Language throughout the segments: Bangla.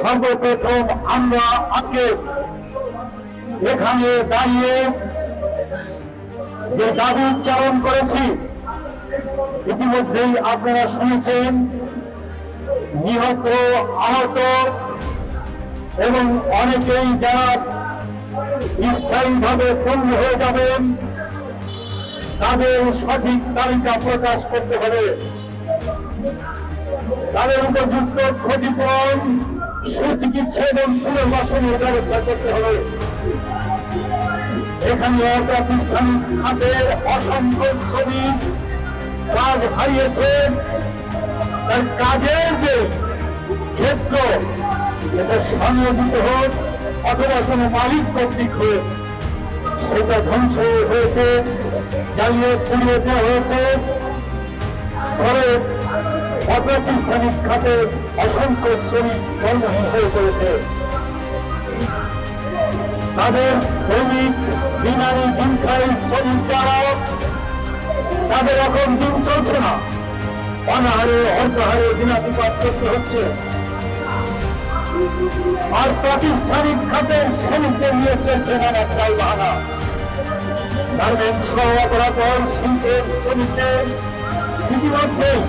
সর্বপ্রথম আমরা আজকে এখানে দাঁড়িয়ে যে দাবি উচ্চারণ করেছি, ইতিমধ্যেই আপনারা শুনেছেন নিহত, আহত এবং অনেকেই যারা স্থায়ীভাবে পঙ্গু হয়ে যাবেন তাদের সঠিক তালিকা প্রকাশ করতে হবে। তাদের উপযুক্ত ক্ষতিপূরণ, সুচিকিৎসা এবং পুনর্বাসনের ব্যবস্থা করতে হবে। এখানে অপ্রাতিষ্ঠানিক খাতের অসংখ্য শ্রমিক কাজ হারিয়েছে, তার কাজের যে ক্ষেত্র এটা সংযোজিত হোক অথবা কোনো মালিক কর্তৃক হোক, সেটা ধ্বংস হয়েছে, জ্বালিয়ে পুড়িয়ে দেওয়া হয়েছে। ফলে অপ্রাতিষ্ঠানিক খাতে অসংখ্য শ্রমিক কর্মহীন হয়ে পড়েছে। তাদের দৈনিক দিনারি দিন খাই শ্রমিক যারা, তাদের এখন দিন চলছে না, অনাহারে অর্ধাহারে দিনাতিপাত করতে হচ্ছে। আর প্রাতিষ্ঠানিক খাতের শ্রমিকদের নিয়ে চলছে নানা চাল বাহানা। গার্মেন্টস অপারেটর শিল্পের শ্রমিকদের ইতিমধ্যেই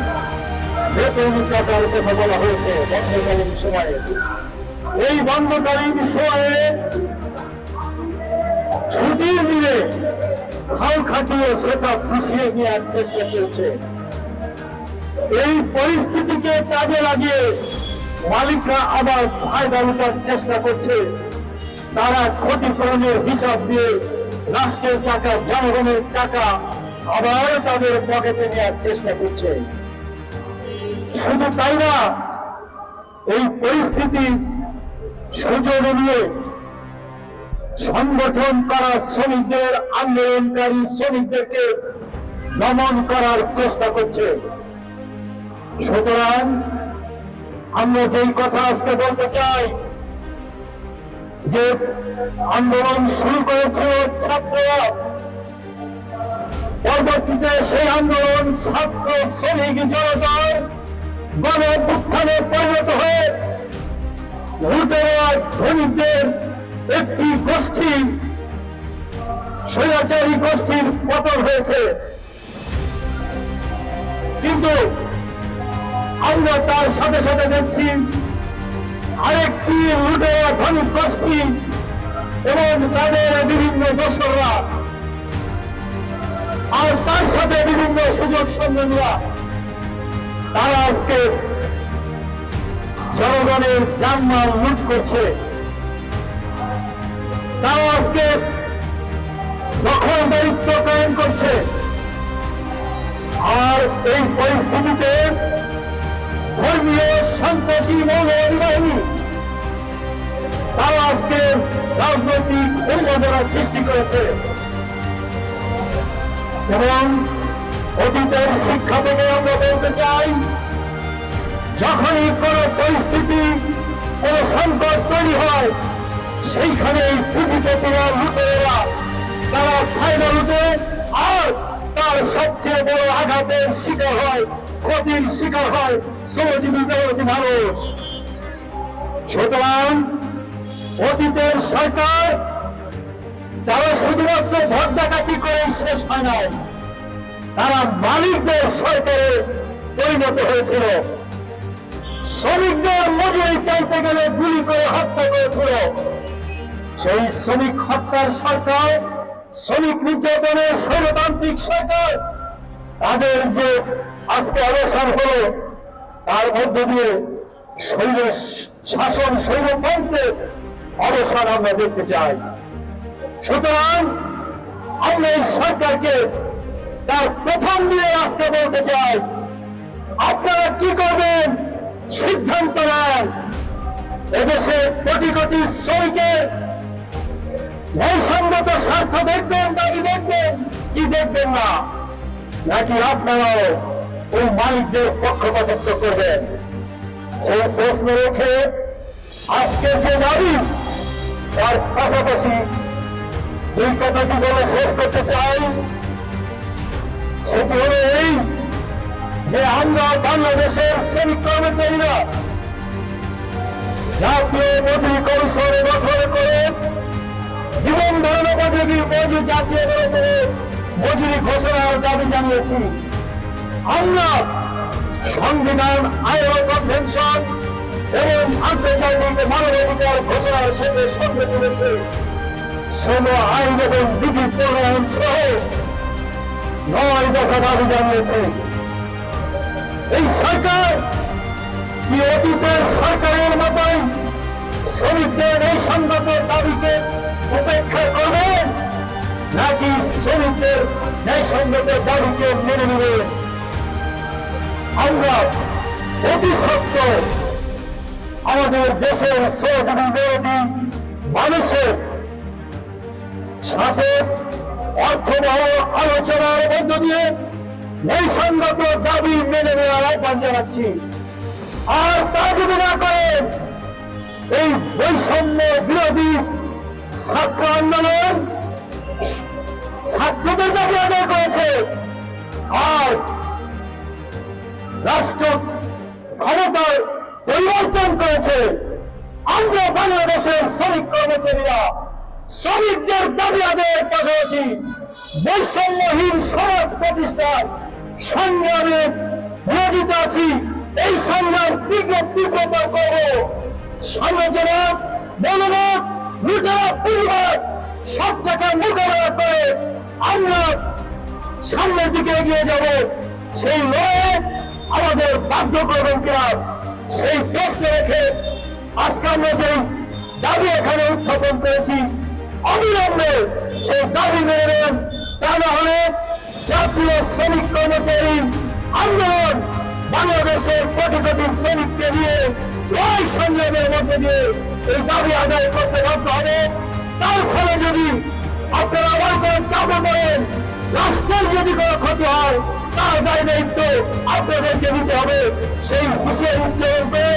বেতন কাটার কথা বলা হয়েছে বন্ধকালীন সময়ে। এই বন্ধকালীন সময়ে ছুটির দিনে খাল খাটিয়ে সেটা পুষিয়ে নেওয়ার চেষ্টা চলছে। এই পরিস্থিতিকে কাজে লাগিয়ে মালিকরা আবার ফায়দা লুটার চেষ্টা করছে। তারা ক্ষতিপূরণের হিসাব দিয়ে রাষ্ট্রের টাকা, জনগণের টাকা আবার তাদের পকেটে নেওয়ার চেষ্টা করছে। শুধু তাই না, এই পরিস্থিতি সুযোগ নিয়ে সংগঠন করা শ্রমিকদের, আন্দোলনকারী শ্রমিকদেরকে দমন করার চেষ্টা করছে। সুতরাং আমরা যেই কথা আজকে বলতে চাই, যে আন্দোলন শুরু করেছিল ছাত্ররা, পরবর্তীতে সেই আন্দোলন ছাত্র শ্রমিক জনতার গণ অভ্যুত্থানে পরিণত হয়ে লুটেরা ধনীদের একটি গোষ্ঠী, স্বৈরাচারী গোষ্ঠীর পতন হয়েছে। কিন্তু আমরা তার সাথে সাথে দেখছি আরেকটি লুটেরা ধনী গোষ্ঠী এবং তাদের বিভিন্ন দোসররা, আর তার সাথে বিভিন্ন সুযোগ সন্ধানীরা, তারা আজকে জনগণের জানমাল লুট করছে। তারা আজকে দখলদারিত্ব কায়েম করছে। আর এই পরিস্থিতিতে ধর্মীয় সন্ত্রাসী মৌলবাদী বাহিনী তারা আজকে রাজনৈতিক উন্মাদনা সৃষ্টি করেছে এবং অতীতের শিক্ষা থেকে আমরা বলতে চাই, যখনই কোন পরিস্থিতি, কোন সংকট তৈরি হয়, সেইখানে পুঁজিপতিরা, লুটেরা তারা ফায়দা লুটে, আর তার সবচেয়ে বড় আঘাতের শিকার হয়, ক্ষতির শিকার হয় শ্রমজীবী মেহনতি মানুষ। সুতরাং অতীতের সরকার তারা শুধুমাত্র ভোট ডাকাতি করে শেষ হয় নাই, তারা মালিকদের সরকারে পরিণত হয়েছিল। শ্রমিকদের মজুরি চাইতে গেলে গুলি করে হত্যা করেছিল। সেই শ্রমিক হত্যার সরকার, শ্রমিক নির্যাতনের স্বৈরতান্ত্রিক সরকার, তাদের যে আজকে অবসান হলো, তার মধ্য দিয়ে শৈল শাসন, শৈলতন্ত্রের অবসান আমরা দেখতে চাই। সুতরাং আমরা এই সরকারকে তার প্রথম দিয়ে আজকে বলতে চাই, আপনারা কি করবেন সিদ্ধান্ত নেন। এদেশে কোটি কোটি শ্রমিকের ন্যায়সঙ্গত স্বার্থ দেখবেন, দাবি দেখবেন, কি দেখবেন না, নাকি আপনারাও ওই মালিকদের পক্ষপাতিত্ব করবেন? সেই প্রশ্ন রেখে আজকে যে দাবি, তার পাশাপাশি যে কথাটি বলে শেষ করতে চাই, সেটি হলো এই যে আমরা বাংলাদেশের শ্রমিক কর্মচারীরা জাতীয় মজুরি কমিশন গঠন করে জীবন ধারণ উপযোগী মজুরি জাতীয় মজুরি ঘোষণার দাবি জানিয়েছি। আমরা সংবিধান, আইএলও কনভেনশন এবং আন্তর্জাতিক মানবাধিকার ঘোষণার সাথে সংগতি রেখে শ্রম আইন এবং বিধি প্রণয়ন সহ 9 দফা দাবি জানিয়েছে। এই সরকার কি অতীতের সরকারের মতোই শ্রমিকদের এই সংগত দাবিকে উপেক্ষা করবে, নাকি শ্রমিকদের ন্যায়সঙ্গত দাবিকে মেনে নেবে? আমরা অতি সত্ত্বর আমাদের দেশের শ্রমজীবী মেরুটি মানুষের সাথে অর্থবহ আলোচনার মধ্য দিয়ে ন্যায়সঙ্গত দাবি মেনে নেওয়ার আহ্বান জানাচ্ছি। আর তা যদি না করেন, এই বৈষম্য বিরোধী ছাত্র আন্দোলন ছাত্রদের দাবি আদায় করেছে, আর রাষ্ট্র ক্ষমতার পরিবর্তন করেছে। আমরা বাংলাদেশের শ্রমিক কর্মচারীরা শ্রমিকদের দাবি আদায়ের পাশাপাশি বৈষম্যহীন সমাজ প্রতিষ্ঠার সংগ্রামে নিয়োজিত আছি। এই সংগ্রাম তীব্রতর করব। সমালোচনা, মনোভাব, লুটেরা পরিবার সবটাকে মোকাবেলা করে আমরা সামনের দিকে এগিয়ে যাব। সেই লড়াইয়ে আমাদের বাধ্য করবেন কিনা, সেই প্রশ্ন রেখে আজকে আমরা যে দাবি এখানে উত্থাপন করেছি, অবিলম্বে সেই দাবি মেনে নেন। তা না হলে জাতীয় শ্রমিক কর্মচারী আন্দোলন বাংলাদেশের কোটি কোটি শ্রমিককে নিয়ে লড়াই সংগ্রামের মধ্যে দিয়ে এই দাবি আদায় করতে বাধ্য হবে। তার ফলে যদি আপনারা আবার কোনো চাপে পড়েন, রাষ্ট্রের যদি কোনো ক্ষতি হয়, তার দায় দায়িত্ব আপনাদেরকে নিতে হবে। সেই হুঁশিয়ারি উচ্চারণ করে